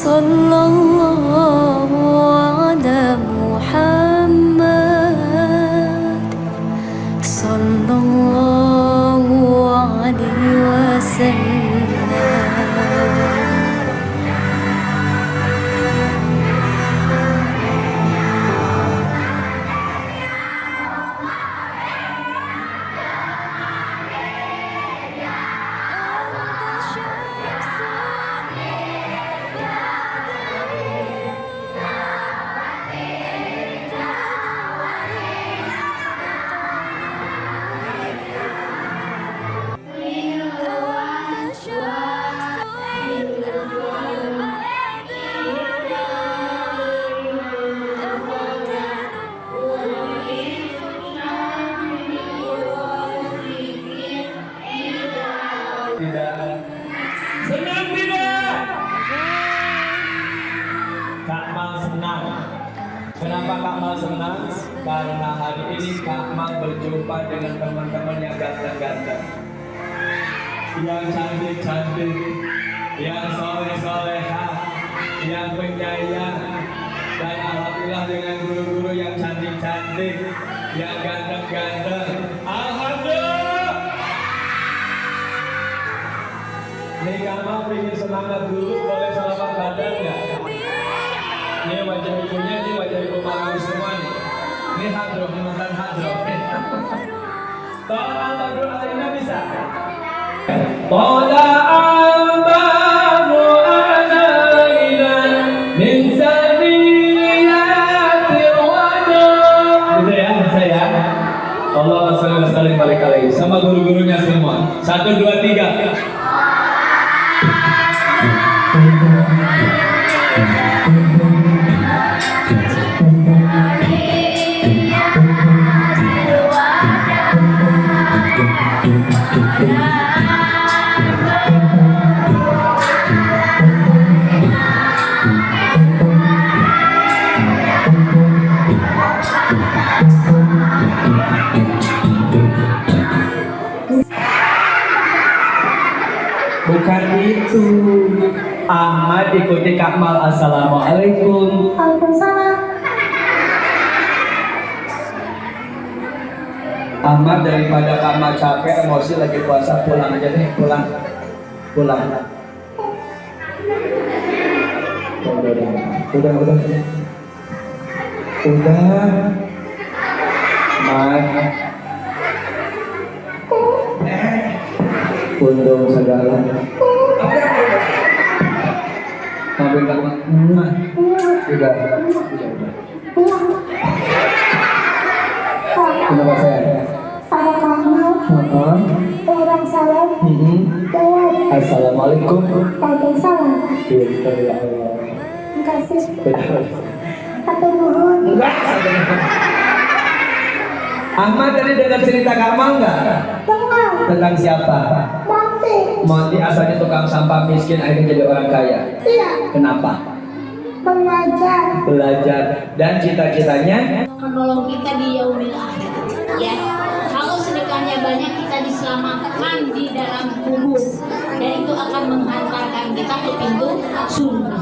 Sallallahu ala Muhammad Sallallahu alaihi wasallam. Tidak senang, tidak Kak Mal senang. Kenapa Kak Mal senang? Karena hari ini Kak Mal berjumpa dengan teman-teman yang ganteng-ganteng, yang cantik-cantik, yang soleh-soleha, yang penyayang, dan alhamdulillah dengan guru-guru yang cantik-cantik, yang ganteng-ganteng. Alhamdulillah. Nih Kamal ingin semangat dulu, boleh selamat badan nggak? Ini wajah ibunya, ini wajah ibu Malawi semua nih. Ini hadroh, ini mantan hadroh. Tolong al-badru alaina bisa? Tola al-badru alaina min saniyatil wajah. Gitu ya, bisa ya? Allah saling balik lagi sama guru-gurunya semua. 1, 2, 3. Bukan itu. Ahmad ikuti Kak Mal. Assalamualaikum. Waalaikumsalam. Ahmad, daripada Kak Mal capek, emosi lagi puasa, pulang aja deh, pulang. Udah. Mat. Undung segala. Sampai kamu udah. Kenapa saya? Pada kamu orang salam. Assalamualaikum. Waalaikumsalam. Pinter ya Allah. Terima kasih. Betul. Satu nuhun. Ahmad tadi dengar cerita Kamal nggak? Dengar. Tentang siapa? Monty. Monty asalnya tukang sampah miskin, akhirnya jadi orang kaya. Iya. Kenapa? Belajar. Dan cita-citanya menolong kita di yaumil akhir. Ya, kalau sedekahnya banyak kita diselamatkan di dalam kubur dan itu akan menghantarkan kita ke pintu surga.